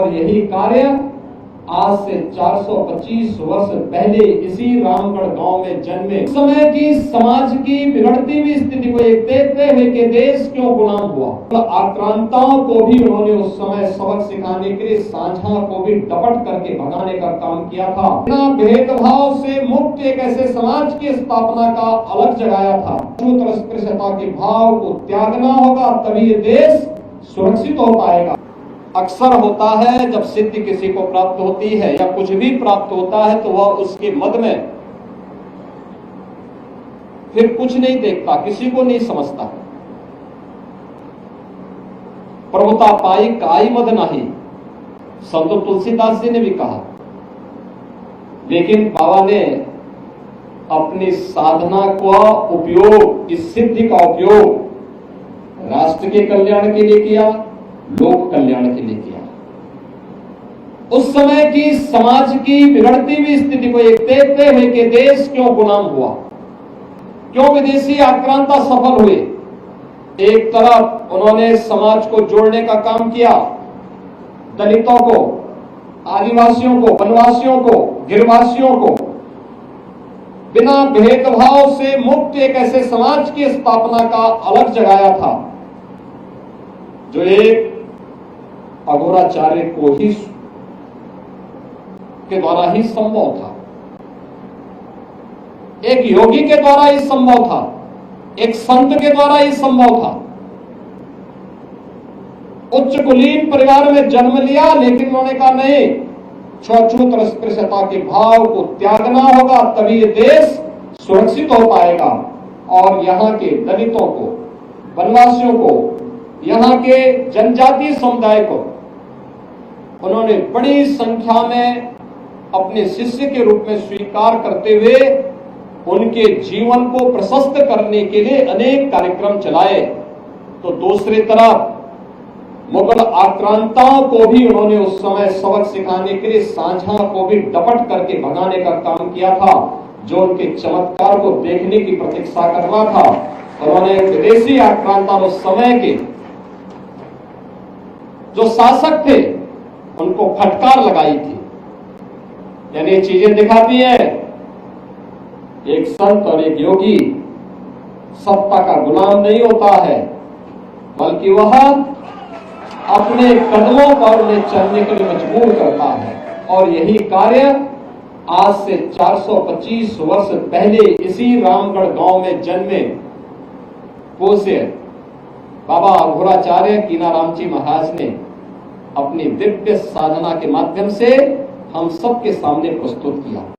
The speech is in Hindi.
और यही कार्य आज से 425 वर्ष पहले इसी रामगढ़ गांव में जन्मे उस समय की समाज की बिगड़ती हुई स्थिति को एक देखते हुए कि देश क्यों गुलाम हुआ। आक्रांताओं को भी उन्होंने उस समय सबक सिखाने के लिए सांझा को भी डपट करके भगाने का काम किया था। बिना भेदभाव से मुक्त एक ऐसे समाज की स्थापना का अलग जगाया था। अस्पृश्यता के भाव को त्यागना होगा, तभी ये देश सुरक्षित हो पाएगा। अक्सर होता है जब सिद्धि किसी को प्राप्त होती है या कुछ भी प्राप्त होता है तो वह उसके मद में फिर कुछ नहीं देखता, किसी को नहीं समझता। प्रभुता पाई काई मद नहीं, संत तुलसीदास जी ने भी कहा। लेकिन बाबा ने अपनी साधना का उपयोग, इस सिद्धि का उपयोग राष्ट्र के कल्याण के लिए किया, लोक कल्याण के लिए किया। उस समय की समाज की बिगड़ती हुई स्थिति को एक देखते हुए कि देश क्यों गुलाम हुआ, क्यों विदेशी आक्रांता सफल हुए। एक तरफ उन्होंने समाज को जोड़ने का काम किया, दलितों को, आदिवासियों को, वनवासियों को, गिरवासियों को बिना भेदभाव से मुक्त एक ऐसे समाज की स्थापना का अलग जगाया था जो एक अघोराचार्य को ही के द्वारा ही संभव था, एक योगी के द्वारा ही संभव था, एक संत के द्वारा ही संभव था। उच्च कुलीन परिवार में जन्म लिया, लेकिन उन्होंने कहा नहीं, छूत अस्पृश्यता के भाव को त्यागना होगा, तभी ये देश सुरक्षित हो पाएगा। और यहाँ के दलितों को, वनवासियों को, यहाँ के जनजातीय समुदाय को उन्होंने बड़ी संख्या में अपने शिष्य के रूप में स्वीकार करते हुए उनके जीवन को प्रशस्त करने के लिए अनेक कार्यक्रम चलाए। तो दूसरी तरफ मुगल आक्रांताओं को भी उन्होंने उस समय सबक सिखाने के लिए सांझा को भी डपट करके भगाने का काम किया था, जो उनके चमत्कार को देखने की प्रतीक्षा कर रहा था। उन्होंने विदेशी आक्रांता उस समय के जो शासक थे उनको फटकार लगाई थी। यानी ये चीजें दिखाती है एक संत और एक योगी सत्ता का गुलाम नहीं होता है, बल्कि वह अपने कदमों पर उन्हें चलने के लिए मजबूर करता है। और यही कार्य आज से 425 वर्ष पहले इसी रामगढ़ गांव में जन्मे पूज्य बाबा अघोराचार्य कीनाराम जी महाराज ने अपनी दिव्य साधना के माध्यम से हम सबके सामने प्रस्तुत किया।